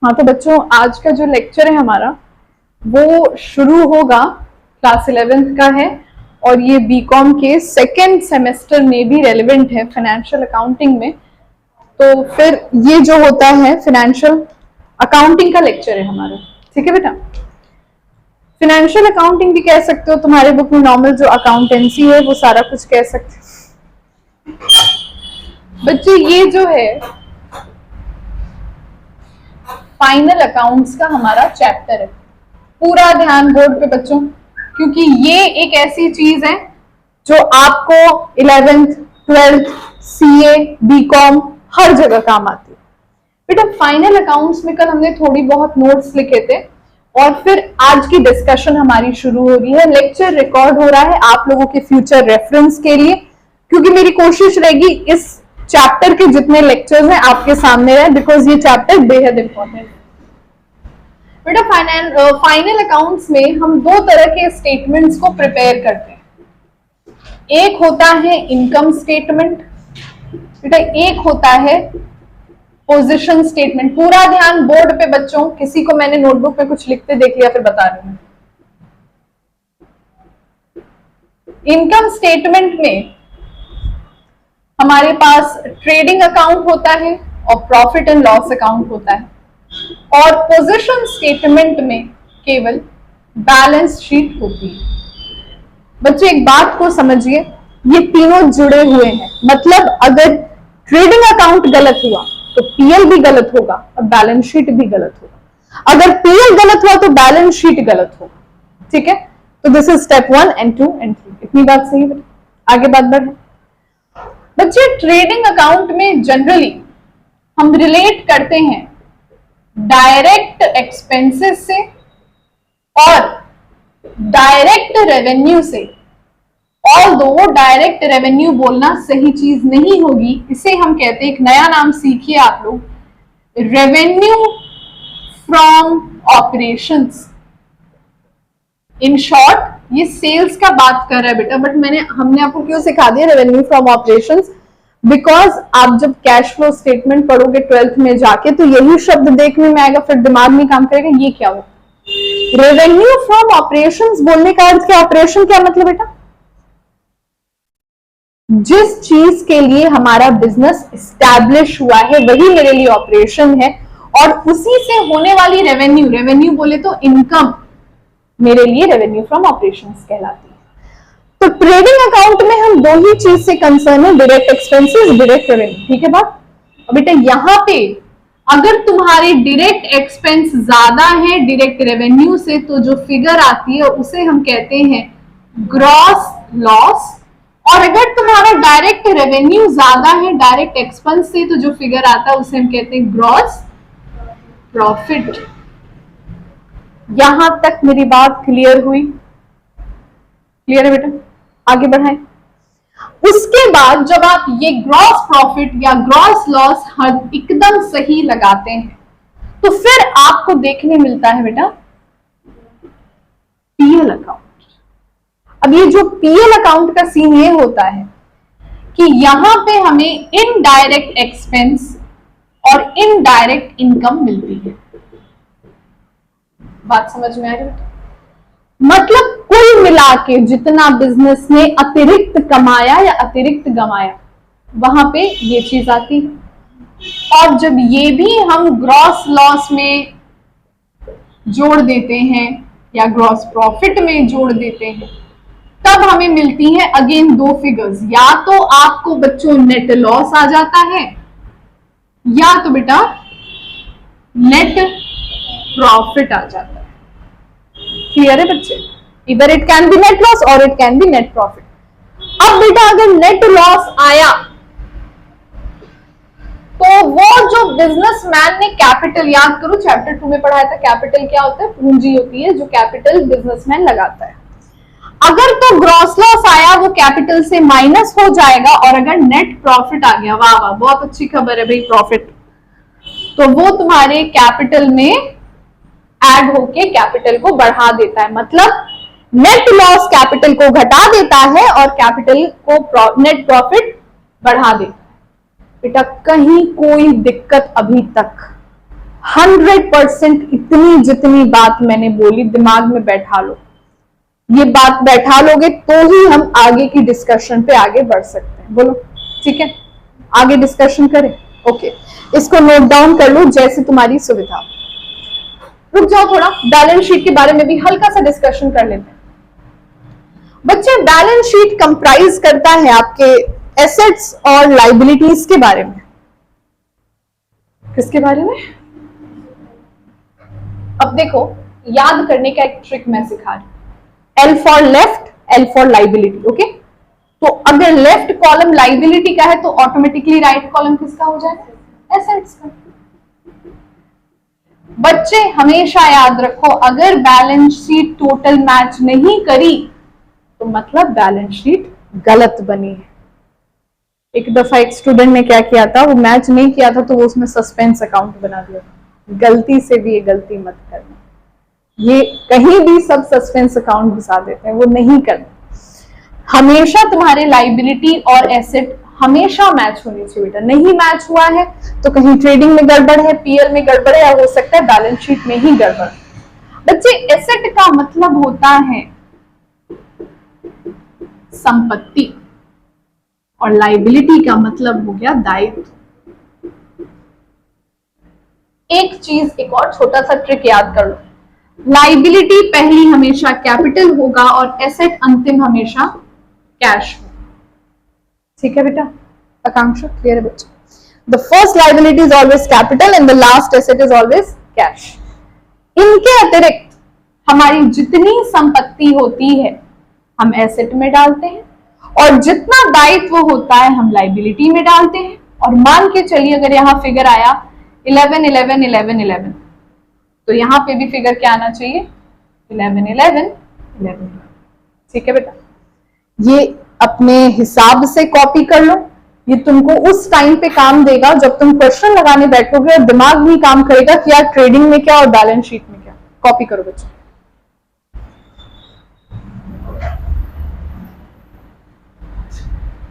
हाँ तो बच्चों, आज का जो लेक्चर है हमारा वो शुरू होगा, क्लास 11th का है और ये बीकॉम के सेकेंड सेमेस्टर में भी रेलेवेंट है फाइनेंशियल अकाउंटिंग में। तो फिर ये जो होता है फाइनेंशियल अकाउंटिंग का लेक्चर है हमारा, ठीक है बेटा। फाइनेंशियल अकाउंटिंग भी कह सकते हो, तुम्हारे बुक में नॉर्मल जो अकाउंटेंसी है वो सारा कुछ कह सकते हो बच्चे। ये जो है फाइनल अकाउंट्स का हमारा चैप्टर है। पूरा ध्यान बोर्ड पे बच्चों, क्योंकि ये एक ऐसी चीज है जो आपको 11th 12th सीए बीकॉम हर जगह काम आती है बेटा। फाइनल अकाउंट्स में कल हमने थोड़ी बहुत नोट्स लिखे थे और फिर आज की डिस्कशन हमारी शुरू हो रही है। लेक्चर रिकॉर्ड हो रहा है आप लोगों के फ्यूचर रेफरेंस के लिए, क्योंकि मेरी कोशिश रहेगी इस चैप्टर के जितने लेक्चर्स हैं आपके सामने रहे, बिकॉज ये चैप्टर बेहद इंपॉर्टेंट है बेटा। फाइनल अकाउंट्स में हम दो तरह के स्टेटमेंट्स को प्रिपेयर करते हैं। एक होता है इनकम स्टेटमेंट बेटा, एक होता है पोजीशन स्टेटमेंट। पूरा ध्यान बोर्ड पे बच्चों, किसी को मैंने नोटबुक पे कुछ लिखते देख लिया फिर बता रही हूं। इनकम स्टेटमेंट में हमारे पास ट्रेडिंग अकाउंट होता है और प्रॉफिट एंड लॉस अकाउंट होता है, और पोजीशन स्टेटमेंट में केवल बैलेंस शीट होती है। बच्चे एक बात को समझिए, ये तीनों जुड़े हुए हैं। मतलब अगर ट्रेडिंग अकाउंट गलत हुआ तो पीएल भी गलत होगा और बैलेंस शीट भी गलत होगा। अगर पीएल गलत हुआ तो बैलेंस शीट गलत होगा, ठीक है। तो this is step 1 and 2 and 3। इतनी बात सही है, आगे बात बढ़े बच्चे। ट्रेडिंग अकाउंट में जनरली हम रिलेट करते हैं डायरेक्ट एक्सपेंसेस से और डायरेक्ट रेवेन्यू से। ऑल्दो डायरेक्ट रेवेन्यू बोलना सही चीज नहीं होगी, इसे हम कहते हैं, एक नया नाम सीखिए आप लोग, revenue from operations. In short ये सेल्स का बात कर रहा है बेटा, बट हमने आपको क्यों सिखा दिया रेवेन्यू फ्रॉम ऑपरेशंस, बिकॉज आप जब कैश फ्लो स्टेटमेंट पढ़ोगे 12th में जाके तो यही शब्द देखने में आएगा, फिर दिमाग में काम करेगा ये क्या हो। रेवेन्यू फ्रॉम ऑपरेशंस बोलने का अर्थ क्या, ऑपरेशन क्या मतलब बेटा, जिस चीज के लिए हमारा बिजनेस एस्टैब्लिश हुआ है वही मेरे लिए ऑपरेशन है, और उसी से होने वाली रेवेन्यू, रेवेन्यू बोले तो इनकम, मेरे लिए रेवेन्यू फ्रॉम ऑपरेशंस कहलाती है। तो ट्रेडिंग अकाउंट में हम दो ही चीज से कंसर्न है, डायरेक्ट एक्सपेंसेस, डायरेक्ट रेवेन्यू, ठीक है बात। अब बेटा यहाँ पे अगर तुम्हारे डायरेक्ट एक्सपेंस ज्यादा है डायरेक्ट रेवेन्यू से, तो जो फिगर आती है उसे हम कहते हैं ग्रॉस लॉस, और अगर तुम्हारा डायरेक्ट रेवेन्यू ज्यादा है डायरेक्ट एक्सपेंस से, तो जो फिगर आता है उसे हम कहते हैं ग्रॉस प्रॉफिट। यहां तक मेरी बात क्लियर हुई? क्लियर है बेटा, आगे बढ़ाएं। उसके बाद जब आप ये ग्रॉस प्रॉफिट या ग्रॉस लॉस एकदम सही लगाते हैं तो फिर आपको देखने मिलता है बेटा पीएल अकाउंट। अब ये जो पीएल अकाउंट का सीन ये होता है कि यहां पे हमें इनडायरेक्ट एक्सपेंस और इनडायरेक्ट इनकम मिलती है। बात समझ में आ रही है? मतलब कुल मिला के जितना बिजनेस ने अतिरिक्त कमाया या अतिरिक्त गंवाया, वहां पे ये चीज आती है। और जब ये भी हम ग्रॉस लॉस में जोड़ देते हैं या ग्रॉस प्रॉफिट में जोड़ देते हैं, तब हमें मिलती है अगेन दो फिगर्स। या तो आपको बच्चों नेट लॉस आ जाता है, या तो बेटा नेट प्रॉफिट आ जाता है। क्लियर है बच्चे? इधर it can be net loss और it can be net profit. अब बेटा अगर नेट लॉस आया तो वो जो बिजनेसमैन ने कैपिटल, याद करो चैप्टर 2 में पढ़ाया था, कैपिटल क्या होता है, पूंजी होती है जो कैपिटल बिजनेसमैन लगाता है। अगर तो ग्रॉस लॉस आया वो कैपिटल से माइनस हो जाएगा, और अगर नेट प्रॉफिट आ गया, वाह वाह बहुत अच्छी खबर है भाई प्रॉफिट, तो वो तुम्हारे कैपिटल में ऐड होके कैपिटल को बढ़ा देता है। मतलब नेट लॉस कैपिटल को घटा देता है और कैपिटल को नेट प्रॉफिट बढ़ा देता है। बेटा कहीं कोई दिक्कत अभी तक 100% इतनी जितनी बात मैंने बोली दिमाग में बैठा लो। ये बात बैठा लोगे तो ही हम आगे की डिस्कशन पे आगे बढ़ सकते हैं। बोलो ठीक है, आगे डिस्कशन करें। ओके, इसको नोट डाउन कर लो जैसे तुम्हारी सुविधा। रुक जाओ थोड़ा, बैलेंस शीट के बारे में भी हल्का सा डिस्कशन कर लेते हैं। बच्चे, बैलेंस शीट कंप्राइज करता है आपके एसेट्स और लाइबिलिटीज के बारे में। किसके बारे में? अब देखो, याद करने का एक ट्रिक मैं सिखा रही हूं। L for left, L for liability. Okay, तो अगर लेफ्ट कॉलम लाइबिलिटी का है तो ऑटोमेटिकली राइट कॉलम किसका हो जाएगा? एसेट्स का। बच्चे हमेशा याद रखो, अगर बैलेंस शीट टोटल मैच नहीं करी तो मतलब बैलेंस शीट गलत बनी है। एक दफा एक स्टूडेंट ने क्या किया था, वो मैच नहीं किया था तो वो उसमें सस्पेंस अकाउंट बना दिया। गलती से भी ये गलती मत करना, ये कहीं भी सब सस्पेंस अकाउंट घुसा देते हैं, वो नहीं करना। हमेशा तुम्हारे लाइबिलिटी और एसेट हमेशा मैच होनी चाहिए बेटा। नहीं मैच हुआ है तो कहीं ट्रेडिंग में गड़बड़ है, पीएल में गड़बड़ है, या हो सकता है बैलेंस शीट में ही गड़बड़। बच्चे, एसेट का मतलब होता है संपत्ति और लाइबिलिटी का मतलब हो गया दायित्व। एक चीज, एक और छोटा सा ट्रिक याद कर लो, लाइबिलिटी पहली हमेशा कैपिटल होगा और एसेट अंतिम हमेशा कैश होगा। ठीक है बेटा? आकांक्षा क्लियर है बच्चे? The first liability is always capital and the last asset is always cash. इनके अतिरिक्त हमारी जितनी संपत्ति होती है हम एसेट में डालते हैं और जितना दायित्व होता है हम लाइबिलिटी में डालते हैं। और मान के चलिए अगर यहाँ फिगर आया 11 11 11 11 तो यहाँ पे भी फिगर क्या आना चाहिए? 11 11 11। ठीक है बेटा? ये अपने हिसाब से कॉपी कर लो, ये तुमको उस टाइम पे काम देगा जब तुम क्वेश्चन लगाने बैठोगे और दिमाग भी काम करेगा कि यार ट्रेडिंग में क्या और बैलेंस शीट में क्या। कॉपी करो बच्चों।